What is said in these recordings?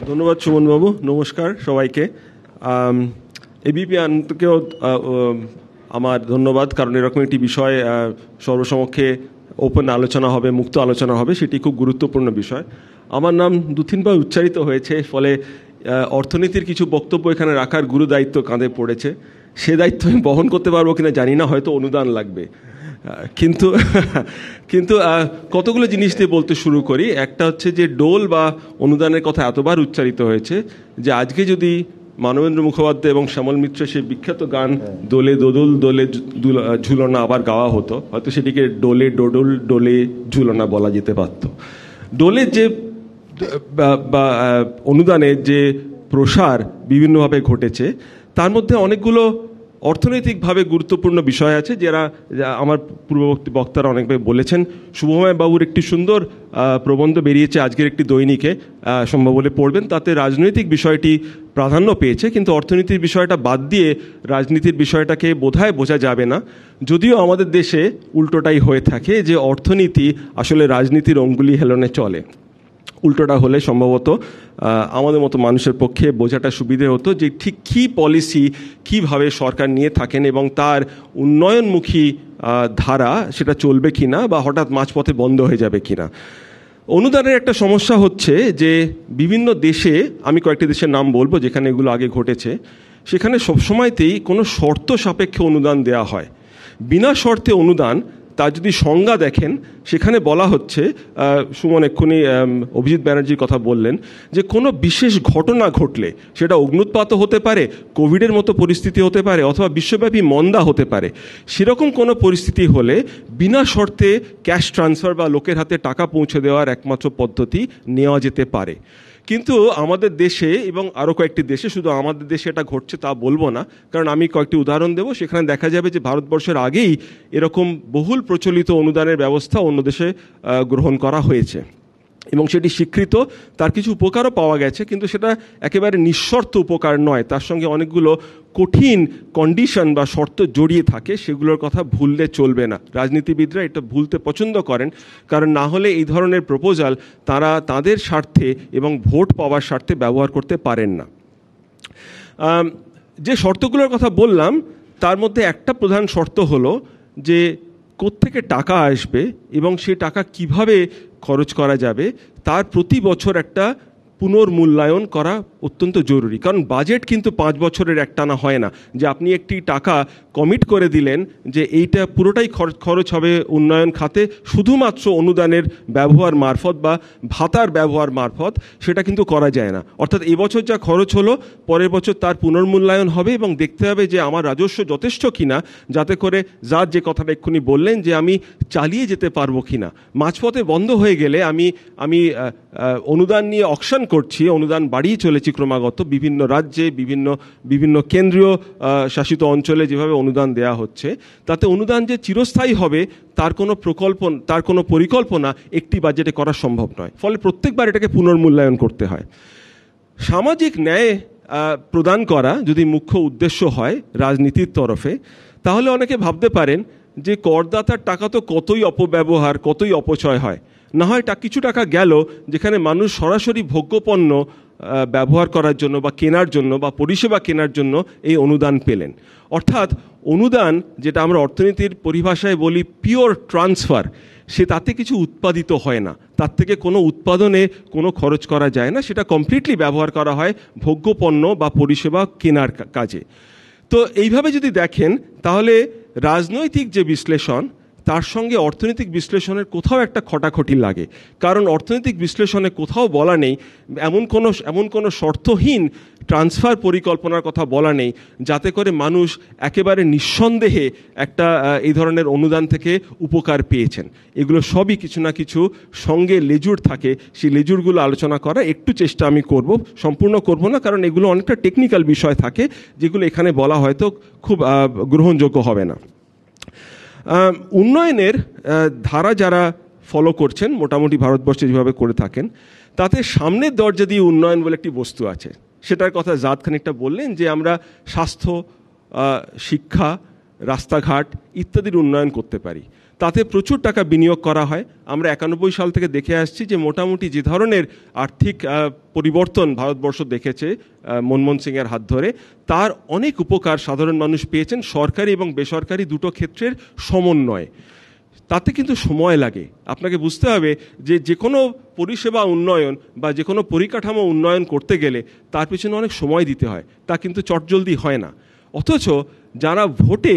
ধন্যবাদ সুমনবাবু, নমস্কার সবাইকে। এবিপি আনন্দকেও আমার ধন্যবাদ, কারণ এরকম একটি বিষয় সর্বসমক্ষে ওপেন আলোচনা হবে, মুক্ত আলোচনা হবে, সেটি খুব গুরুত্বপূর্ণ বিষয়। আমার নাম দু তিনবার উচ্চারিত হয়েছে, ফলে অর্থনীতির কিছু বক্তব্য এখানে রাখার গুরু দায়িত্ব কাঁধে পড়েছে। সে দায়িত্ব আমি বহন করতে পারবো কিনা জানি না, হয়তো অনুদান লাগবে। কিন্তু কিন্তু কতগুলো জিনিস দিয়ে বলতে শুরু করি। একটা হচ্ছে যে ডোল বা অনুদানের কথা এতবার উচ্চারিত হয়েছে যে আজকে যদি মানবেন্দ্র মুখোপাধ্যায় এবং শ্যামল মিত্র সেই বিখ্যাত গান দোলে দোদুল দোলে ঝুলনা আবার গাওয়া হতো, হয়তো সেটিকে ডোলে ডোডুল ডোলে ঝুলনা বলা যেতে পারত। ডোলের যে বা অনুদানের যে প্রসার বিভিন্নভাবে ঘটেছে, তার মধ্যে অনেকগুলো অর্থনৈতিকভাবে গুরুত্বপূর্ণ বিষয় আছে, যারা আমার পূর্ববর্তী বক্তারা অনেকভাবে বলেছেন। শুভময় বাবুর একটি সুন্দর প্রবন্ধ বেরিয়েছে আজকের একটি দৈনিকে, সম্ভব হলে পড়বেন। তাতে রাজনৈতিক বিষয়টি প্রাধান্য পেয়েছে, কিন্তু অর্থনীতির বিষয়টা বাদ দিয়ে রাজনীতির বিষয়টাকে বোধহয় বোঝা যাবে না। যদিও আমাদের দেশে উল্টোটাই হয়ে থাকে, যে অর্থনীতি আসলে রাজনীতির অঙ্গুলি হেলনে চলে। উল্টোটা হলে সম্ভবত আমাদের মতো মানুষের পক্ষে বোঝাটা সুবিধে হতো, যে ঠিক কী পলিসি কীভাবে সরকার নিয়ে থাকেন এবং তার উন্নয়নমুখী ধারা সেটা চলবে কিনা, বা হঠাৎ মাঝপথে বন্ধ হয়ে যাবে কিনা। অনুদানের একটা সমস্যা হচ্ছে যে বিভিন্ন দেশে, আমি কয়েকটি দেশের নাম বলবো যেখানে এগুলো আগে ঘটেছে, সেখানে সবসময়তেই কোনো শর্ত সাপেক্ষে অনুদান দেওয়া হয়। বিনা শর্তে অনুদান, তার যদি সংজ্ঞা দেখেন, সেখানে বলা হচ্ছে, সুমন এক্ষুনি অভিজিৎ ব্যানার্জির কথা বললেন, যে কোনো বিশেষ ঘটনা ঘটলে, সেটা অগ্ন্যুৎপাতও হতে পারে, কোভিডের মতো পরিস্থিতি হতে পারে, অথবা বিশ্বব্যাপী মন্দা হতে পারে, সেরকম কোনো পরিস্থিতি হলে বিনা শর্তে ক্যাশ ট্রান্সফার বা লোকের হাতে টাকা পৌঁছে দেওয়ার একমাত্র পদ্ধতি নেওয়া যেতে পারে। কিন্তু আমাদের দেশে এবং আরও কয়েকটি দেশে, শুধু আমাদের দেশে এটা ঘটছে তা বলবো না, কারণ আমি কয়েকটি উদাহরণ দেবো, সেখানে দেখা যাবে যে ভারতবর্ষের আগেই এরকম বহুল প্রচলিত অনুদানের ব্যবস্থা অন্য দেশে গ্রহণ করা হয়েছে এবং সেটি স্বীকৃত, তার কিছু উপকারও পাওয়া গেছে, কিন্তু সেটা একেবারে নিঃশর্ত উপকার নয়, তার সঙ্গে অনেকগুলো কঠিন কন্ডিশন বা শর্ত জড়িয়ে থাকে, সেগুলোর কথা ভুললে চলবে না। রাজনীতিবিদরা এটা ভুলতে পছন্দ করেন, কারণ না হলে এই ধরনের প্রপোজাল তারা তাদের স্বার্থে এবং ভোট পাওয়ার স্বার্থে ব্যবহার করতে পারেন না। যে শর্তগুলোর কথা বললাম, তার মধ্যে একটা প্রধান শর্ত হলো যে কোত্থেকে টাকা আসবে এবং সেই টাকা কিভাবে খরচ করা যাবে, তার প্রতি বছর একটা পুনর্মূল্যায়ন করা অত্যন্ত জরুরি। কারণ বাজেট কিন্তু 5 বছরের একটানা হয় না, যে আপনি একটি টাকা কমিট করে দিলেন যে এইটা পুরোটাই খরচ হবে উন্নয়ন খাতে শুধুমাত্র অনুদানের ব্যবহার মারফত বা ভাতার ব্যবহার মারফত, সেটা কিন্তু করা যায় না। অর্থাৎ এবছর যা খরচ হলো, পরের বছর তার পুনর্মূল্যায়ন হবে এবং দেখতে হবে যে আমার রাজস্ব যথেষ্ট কিনা, যাতে করে যার যে কথাটা এক্ষুনি বললেন, যে আমি চালিয়ে যেতে পারবো কিনা। মাঝপথে বন্ধ হয়ে গেলে আমি অনুদান নিয়ে অকশন করছি, অনুদান বাড়িয়ে চলেছি ক্রমাগত বিভিন্ন রাজ্যে, বিভিন্ন কেন্দ্রীয় শাসিত অঞ্চলে যেভাবে অনুদান দেয়া হচ্ছে, তাতে অনুদান যে চিরস্থায়ী হবে তার কোনো পরিকল্পনা একটি বাজেটে করা সম্ভব নয়। ফলে প্রত্যেকবার এটাকে পুনর্মূল্যায়ন করতে হয়। সামাজিক ন্যায় প্রদান করা যদি মুখ্য উদ্দেশ্য হয় রাজনীতির তরফে, তাহলে অনেকে ভাবতে পারেন যে করদাতার টাকা তো কতই অপব্যবহার, কতই অপচয় হয়, না হয় কিছু টাকা গেল যেখানে মানুষ সরাসরি ভোগ্যপণ্য ব্যবহার করার জন্য বা কেনার জন্য বা পরিষেবা কেনার জন্য এই অনুদান পেলেন। অর্থাৎ অনুদান, যেটা আমরা অর্থনীতির পরিভাষায় বলি পিওর ট্রান্সফার, সে তাতে কিছু উৎপাদিত হয় না, তার থেকে কোনো উৎপাদনে কোনো খরচ করা যায় না, সেটা কমপ্লিটলি ব্যবহার করা হয় ভোগ্যপণ্য বা পরিষেবা কেনার কাজে। তো এইভাবে যদি দেখেন, তাহলে রাজনৈতিক যে বিশ্লেষণ, তার সঙ্গে অর্থনৈতিক বিশ্লেষণের কোথাও একটা খটাখটি লাগে। কারণ অর্থনৈতিক বিশ্লেষণে কোথাও বলা নেই, এমন কোনো শর্তহীন ট্রান্সফার পরিকল্পনার কথা বলা নেই, যাতে করে মানুষ একেবারে নিঃসন্দেহে একটা এই ধরনের অনুদান থেকে উপকার পেয়েছেন। এগুলো সবই কিছু না কিছু সঙ্গে লেজুর থাকে, সেই লেজুরগুলো আলোচনা করা একটু চেষ্টা আমি করব, সম্পূর্ণ করব না, কারণ এগুলো অনেকটা টেকনিক্যাল বিষয় থাকে, যেগুলো এখানে বলা হয়তো খুব গ্রহণযোগ্য হবে না। উন্নয়নের ধারা যারা ফলো করছেন, মোটামুটি ভারতবর্ষে যেভাবে করে থাকেন, তাতে সামনের দরজা দিয়ে উন্নয়ন বলে একটি বস্তু আছে। সেটার কথা জাত খানিকটা বললেন, যে আমরা স্বাস্থ্য, শিক্ষা, রাস্তাঘাট ইত্যাদির উন্নয়ন করতে পারি। তাতে প্রচুর টাকা বিনিয়োগ করা হয়। আমরা 91 সাল থেকে দেখে আসছি যে মোটামুটি যে ধরনের আর্থিক পরিবর্তন ভারতবর্ষ দেখেছে মনমোহন সিংয়ের হাত ধরে, তার অনেক উপকার সাধারণ মানুষ পেয়েছেন সরকারি এবং বেসরকারি দুটো ক্ষেত্রের সমন্বয়ে। তাতে কিন্তু সময় লাগে। আপনাকে বুঝতে হবে যে যে কোনো পরিষেবা উন্নয়ন বা যে কোনো পরিকাঠামো উন্নয়ন করতে গেলে তার পিছনে অনেক সময় দিতে হয়, তা কিন্তু চটজলদি হয় না। অথচ যারা ভোটে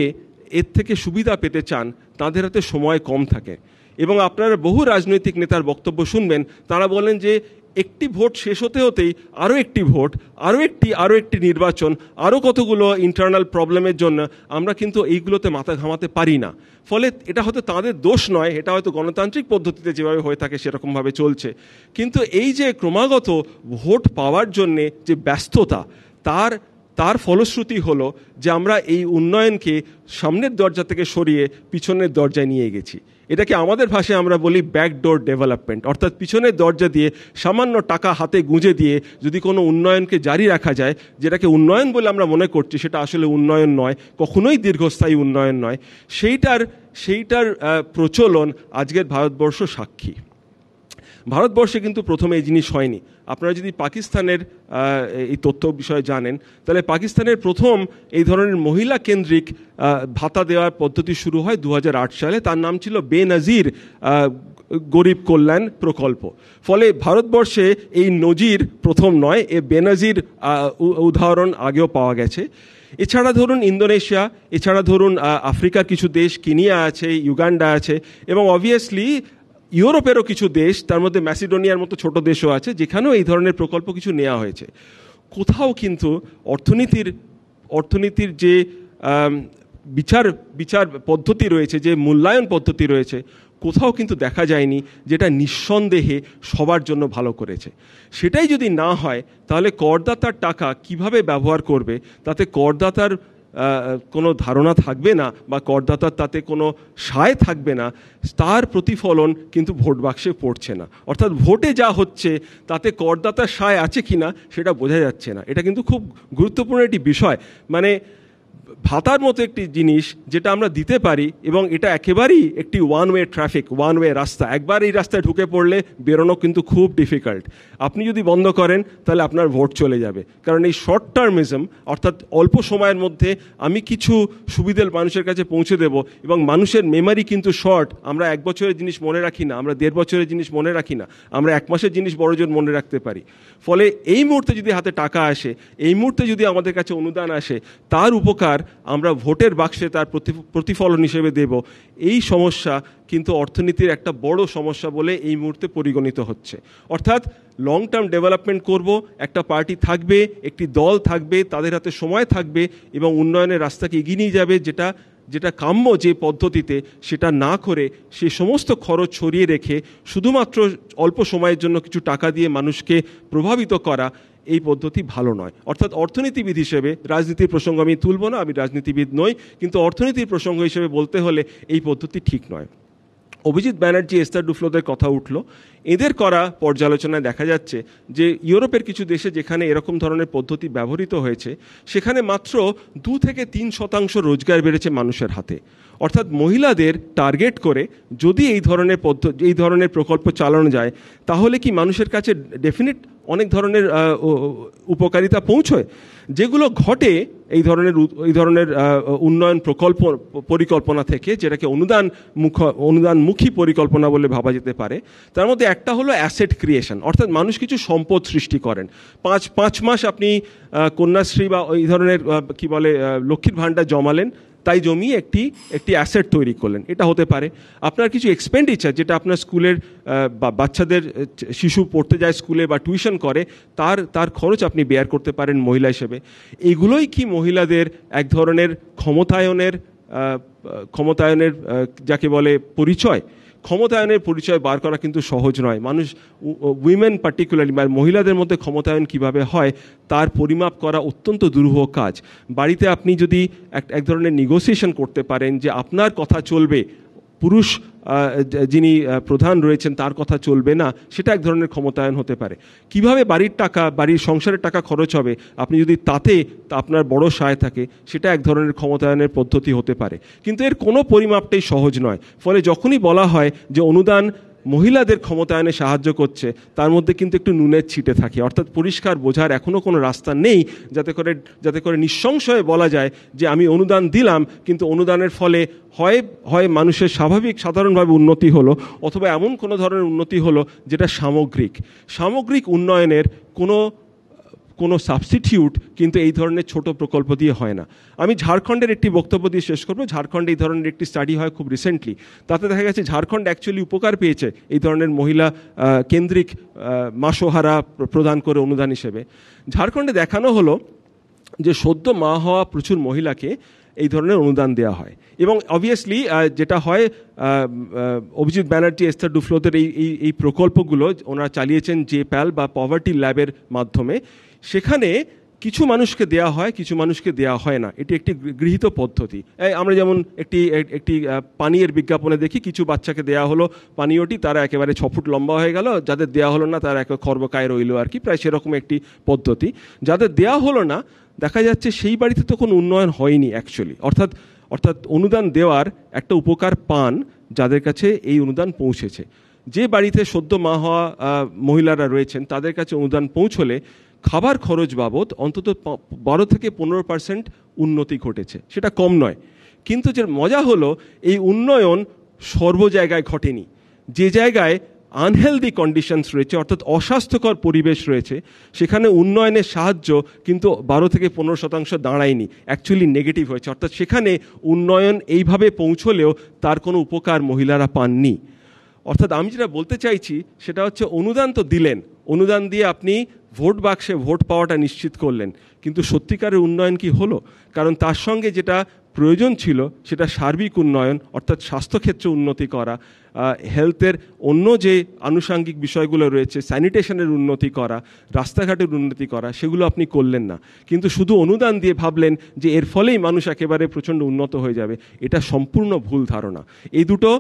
এর থেকে সুবিধা পেতে চান তাদের হাতে সময় কম থাকে। এবং আপনারা বহু রাজনৈতিক নেতার বক্তব্য শুনবেন, তারা বলেন যে একটি ভোট শেষ হতে হতেই আরও একটি ভোট, আরও একটি নির্বাচন, আরও কতগুলো ইন্টারনাল প্রবলেমের জন্য আমরা কিন্তু এইগুলোতে মাথা ঘামাতে পারি না। ফলে এটা হয়তো তাদের দোষ নয়, এটা হয়তো গণতান্ত্রিক পদ্ধতিতে যেভাবে হয়ে থাকে সেরকমভাবে চলছে। কিন্তু এই যে ক্রমাগত ভোট পাওয়ার জন্যে যে ব্যস্ততা, তার ফলশ্রুতি হলো যে আমরা এই উন্নয়নকে সামনের দরজা থেকে সরিয়ে পিছনের দরজায় নিয়ে গেছি। এটাকে আমাদের ভাষায় আমরা বলি ব্যাকডোর ডেভেলপমেন্ট, অর্থাৎ পিছনের দরজা দিয়ে সামান্য টাকা হাতে গুঁজে দিয়ে যদি কোনো উন্নয়নকে জারি রাখা যায়, যেটাকে উন্নয়ন বলে আমরা মনে করছি সেটা আসলে উন্নয়ন নয়, কখনোই দীর্ঘস্থায়ী উন্নয়ন নয়, সেইটার প্রচলন আজকের ভারতবর্ষ সাক্ষী। ভারতবর্ষে কিন্তু প্রথমে এই জিনিস হয়নি। আপনারা যদি পাকিস্তানের এই তথ্য বিষয়ে জানেন, তাহলে পাকিস্তানের প্রথম এই ধরনের মহিলা কেন্দ্রিক ভাতা দেওয়ার পদ্ধতি শুরু হয় 2008 সালে। তার নাম ছিল বেনজির গরিব কল্যাণ প্রকল্প। ফলে ভারতবর্ষে এই নজির প্রথম নয়, এ বেনজির উদাহরণ আগেও পাওয়া গেছে। এছাড়া ধরুন ইন্দোনেশিয়া, এছাড়া ধরুন আফ্রিকার কিছু দেশ, কেনিয়া আছে, ইউগান্ডা আছে, এবং অবভিয়াসলি ইউরোপেরও কিছু দেশ, তার মধ্যে ম্যাসিডোনিয়ার মতো ছোট দেশও আছে, যেখানেও এই ধরনের প্রকল্প কিছু নেওয়া হয়েছে। কোথাও কিন্তু অর্থনীতির যে বিচার পদ্ধতি রয়েছে, যে মূল্যায়ন পদ্ধতি রয়েছে, কোথাও কিন্তু দেখা যায়নি যেটা নিঃসন্দেহে সবার জন্য ভালো করেছে। সেটাই যদি না হয় তাহলে করদাতার টাকা কিভাবে ব্যবহার করবে তাতে করদাতার কোনো ধারণা থাকবে না, বা করদাতার তাতে কোনো সায় থাকবে না। তার প্রতিফলন কিন্তু ভোট বাক্সে পড়ছে না। অর্থাৎ ভোটে যা হচ্ছে তাতে করদাতার সায় আছে কিনা সেটা বোঝা যাচ্ছে না। এটা কিন্তু খুব গুরুত্বপূর্ণ একটি বিষয়। মানে ভাতার মতো একটি জিনিস যেটা আমরা দিতে পারি, এবং এটা একেবারেই একটি ওয়ান ওয়ে রাস্তা। একবার এই রাস্তায় ঢুকে পড়লে বেরোনো কিন্তু খুব ডিফিকাল্ট। আপনি যদি বন্ধ করেন তাহলে আপনার ভোট চলে যাবে। কারণ এই শর্ট টার্মিজম, অর্থাৎ অল্প সময়ের মধ্যে আমি কিছু সুবিধা মানুষের কাছে পৌঁছে দেব, এবং মানুষের মেমারি কিন্তু শর্ট। আমরা 1 বছরের জিনিস মনে রাখি না, আমরা 1.5 বছরের জিনিস মনে রাখি না, আমরা 1 মাসের জিনিস বড়জোর মনে রাখতে পারি। ফলে এই মুহূর্তে যদি হাতে টাকা আসে, এই মুহূর্তে যদি আমাদের কাছে অনুদান আসে, তার উপকার আমরা ভোটের বাক্সে তার প্রতিফলন হিসেবে দেব। এই সমস্যা কিন্তু অর্থনীতির একটা বড় সমস্যা বলে এই মুহূর্তে পরিগণিত হচ্ছে। অর্থাৎ লং টার্ম ডেভেলপমেন্ট করব, একটা পার্টি থাকবে, একটি দল থাকবে, তাদের হাতে সময় থাকবে, এবং উন্নয়নের রাস্তাকে এগিয়ে নিয়ে যাবে, যেটা কাম্য যে পদ্ধতিতে, সেটা না করে সে সমস্ত খরচ ছড়িয়ে রেখে শুধুমাত্র অল্প সময়ের জন্য কিছু টাকা দিয়ে মানুষকে প্রভাবিত করা, এই পদ্ধতি ভালো নয়। অর্থাৎ অর্থনীতিবিদ হিসেবে, রাজনীতির প্রসঙ্গ আমি তুলব না, আমি রাজনীতিবিদ নই, কিন্তু অর্থনীতির প্রসঙ্গ হিসেবে বলতে হলে এই পদ্ধতি ঠিক নয়। অভিজিৎ ব্যানার্জি, এস্থার ডুফ্লোদের কথা উঠল। এদের করা পর্যালোচনায় দেখা যাচ্ছে যে ইউরোপের কিছু দেশে যেখানে এরকম ধরনের পদ্ধতি ব্যবহৃত হয়েছে, সেখানে মাত্র 2 থেকে 3% রোজগার বেড়েছে মানুষের হাতে। অর্থাৎ মহিলাদের টার্গেট করে যদি এই ধরনের প্রকল্প চালানো যায়, তাহলে কি মানুষের কাছে ডেফিনিট অনেক ধরনের উপকারিতা পৌঁছয়। যেগুলো ঘটে এই ধরনের উন্নয়ন পরিকল্পনা থেকে, যেটাকে অনুদানমুখী পরিকল্পনা বলে ভাবা যেতে পারে, তার মধ্যে একটা হলো অ্যাসেট ক্রিয়েশন। অর্থাৎ মানুষ কিছু সম্পদ সৃষ্টি করেন। 5 মাস আপনি কন্যাশ্রী বা এই ধরনের কি বলে লক্ষ্মীর ভাণ্ডার জমালেন, তাই জমিয়ে একটি অ্যাসেট তৈরি করলেন। এটা হতে পারে আপনার কিছু এক্সপেন্ডিচার, যেটা আপনার স্কুলের বাচ্চাদের, শিশু পড়তে যায় স্কুলে বা টিউশন করে, তার খরচ আপনি বেয়ার করতে পারেন মহিলা হিসেবে। এগুলোই কি মহিলাদের এক ধরনের ক্ষমতায়নের যাকে বলে পরিচয়? ক্ষমতায়নের পরিচয় বার করা কিন্তু সহজ নয়। উইমেন পার্টিকুলারলি, মহিলাদের মধ্যে ক্ষমতায়ন কিভাবে হয় তার পরিমাপ করা অত্যন্ত দুরূহ কাজ। বাড়িতে আপনি যদি এক ধরনের নেগোসিয়েশন করতে পারেন যে আপনার কথা চলবে, পুরুষ যিনি প্রধান রয়েছেন তার কথা চলবে না, সেটা এক ধরনের ক্ষমতায়ন হতে পারে। কিভাবে বাড়ির টাকা, বাড়ির সংসারের টাকা খরচ হবে আপনি যদি তাতে আপনার বড় সায় থাকে, সেটা এক ধরনের ক্ষমতায়নের পদ্ধতি হতে পারে। কিন্তু এর কোনো পরিমাপটাই সহজ নয়। ফলে যখনই বলা হয় যে অনুদান মহিলাদের ক্ষমতায়নে সাহায্য করছে, তার মধ্যে কিন্তু একটু নুনের ছিটে থাকে। অর্থাৎ পরিষ্কার বোঝার এখনও কোনো রাস্তা নেই যাতে করে নিঃসংশয়ে বলা যায় যে আমি অনুদান দিলাম, কিন্তু অনুদানের ফলে হয় মানুষের সাধারণভাবে উন্নতি হলো, অথবা এমন কোনো ধরনের উন্নতি হলো যেটা সামগ্রিক উন্নয়নের কোনো সাবস্টিটিউট কিন্তু এই ধরনের ছোট প্রকল্প দিয়ে হয় না। আমি ঝাড়খণ্ডের একটি বক্তব্য দিয়ে শেষ করব। ঝাড়খণ্ডে এই ধরনের একটি স্টাডি হয় খুব রিসেন্টলি। তাতে দেখা গেছে ঝাড়খণ্ড অ্যাকচুয়ালি উপকার পেয়েছে এই ধরনের মহিলা কেন্দ্রিক মাসোহারা প্রদান করে অনুদান হিসেবে। ঝাড়খণ্ডে দেখানো হলো যে সদ্য মা হওয়া প্রচুর মহিলাকে এই ধরনের অনুদান দেওয়া হয়। এবং অবভিয়াসলি যেটা হয়, অভিজিৎ ব্যানার্জি, এস্থার ডুফ্লোদের এই প্রকল্পগুলো ওনারা চালিয়েছেন জেপ্যাল বা পভার্টি ল্যাবের মাধ্যমে। সেখানে কিছু মানুষকে দেয়া হয়, কিছু মানুষকে দেয়া হয় না। এটি একটি গৃহীত পদ্ধতি। আমরা যেমন একটি পানীয়ের বিজ্ঞাপনে দেখি, কিছু বাচ্চাকে দেয়া হলো পানীয়টি, তারা একেবারে 6 ফুট লম্বা হয়ে গেল, যাদের দেয়া হলো না তারা খর্বকায় রইল আর কি, প্রায় সেরকম একটি পদ্ধতি। যাদের দেয়া হলো না, দেখা যাচ্ছে সেই বাড়িতে তো কোনো উন্নয়ন হয়নি অ্যাকচুয়ালি। অর্থাৎ অনুদান দেওয়ার একটা উপকার পান যাদের কাছে এই অনুদান পৌঁছেছে। যে বাড়িতে সদ্য মা হওয়া মহিলারা রয়েছেন তাদের কাছে অনুদান পৌঁছলে খাবার খরচ বাবদ অন্তত 12 থেকে 15% উন্নতি ঘটেছে। সেটা কম নয়। কিন্তু যে মজা হলো, এই উন্নয়ন সর্ব জায়গায় ঘটেনি। যে জায়গায় আনহেলদি কন্ডিশনস রয়েছে, অর্থাৎ অস্বাস্থ্যকর পরিবেশ রয়েছে, সেখানে উন্নয়নের সাহায্য কিন্তু 12 থেকে 15% দাঁড়ায়নি, অ্যাকচুয়ালি নেগেটিভ হয়েছে। অর্থাৎ সেখানে উন্নয়ন এইভাবে পৌঁছলেও তার কোনো উপকার মহিলারা পাননি। অর্থাৎ আমি যেটা বলতে চাইছি সেটা হচ্ছে, অনুদান তো দিলেন, অনুদান দিয়ে আপনি ভোট বাক্সে ভোট পাওয়াটা নিশ্চিত করলেন, কিন্তু সত্যিকারের উন্নয়ন কি হলো? কারণ তার সঙ্গে যেটা প্রয়োজন ছিল সেটা সার্বিক উন্নয়ন, অর্থাৎ স্বাস্থ্যক্ষেত্রে উন্নতি করা, হেলথের অন্য যে আনুষাঙ্গিক বিষয়গুলো রয়েছে, স্যানিটেশনের উন্নতি করা, রাস্তাঘাটের উন্নতি করা, সেগুলো আপনি করলেন না। কিন্তু শুধু অনুদান দিয়ে ভাবলেন যে এর ফলেই মানুষ একেবারে প্রচণ্ড উন্নত হয়ে যাবে। এটা সম্পূর্ণ ভুল ধারণা। এই দুটো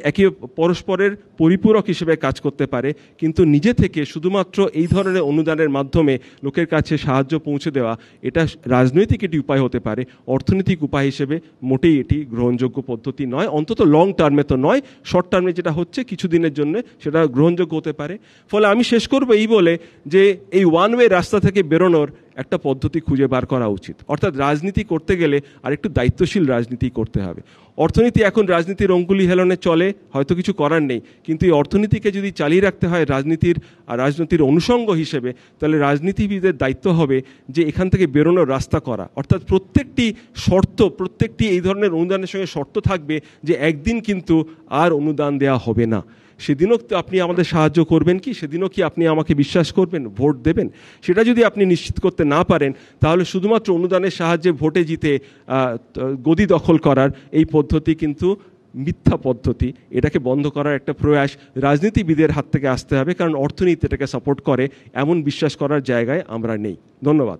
একে পরস্পরের পরিপূরক হিসেবে কাজ করতে পারে, কিন্তু নিজে থেকে শুধুমাত্র এই ধরনের অনুদানের মাধ্যমে লোকের কাছে সাহায্য পৌঁছে দেওয়া, এটা রাজনৈতিক একটি উপায় হতে পারে, অর্থনৈতিক উপায় হিসেবে মোটেই এটি গ্রহণযোগ্য পদ্ধতি নয়। অন্তত লং টার্মে তো নয়, শর্ট টার্মে যেটা হচ্ছে কিছুদিনের জন্য সেটা গ্রহণযোগ্য হতে পারে। ফলে আমি শেষ করবো এই বলে যে এই ওয়ান ওয়ে রাস্তা থেকে বেরোনোর একটা পদ্ধতি খুঁজে বার করা উচিত। অর্থাৎ রাজনীতি করতে গেলে আর একটু দায়িত্বশীল রাজনীতি করতে হবে। অর্থনীতি এখন রাজনীতির অঙ্গুলি হেলনে চলে, হয়তো কিছু করার নেই, কিন্তু এই অর্থনীতিকে যদি চালিয়ে রাখতে হয় রাজনীতির অনুষঙ্গ হিসেবে, তাহলে রাজনীতিবিদের দায়িত্ব হবে যে এখান থেকে বেরোনোর রাস্তা করা। অর্থাৎ প্রত্যেকটি এই ধরনের অনুদানের সঙ্গে শর্ত থাকবে যে একদিন কিন্তু আর অনুদান দেওয়া হবে না। সেদিনও তো আপনি আমাদের সাহায্য করবেন কি? সেদিনও কি আপনি আমাকে বিশ্বাস করবেন, ভোট দেবেন? সেটা যদি আপনি নিশ্চিত করতে না পারেন, তাহলে শুধুমাত্র অনুদানের সাহায্যে ভোটে জিতে গদি দখল করার এই পদ্ধতি কিন্তু মিথ্যা পদ্ধতি। এটাকে বন্ধ করার একটা প্রয়াস রাজনীতিবিদের হাত থেকে আসতে হবে, কারণ অর্থনীতি এটাকে সাপোর্ট করে এমন বিশ্বাস করার জায়গায় আমরা নেই। ধন্যবাদ।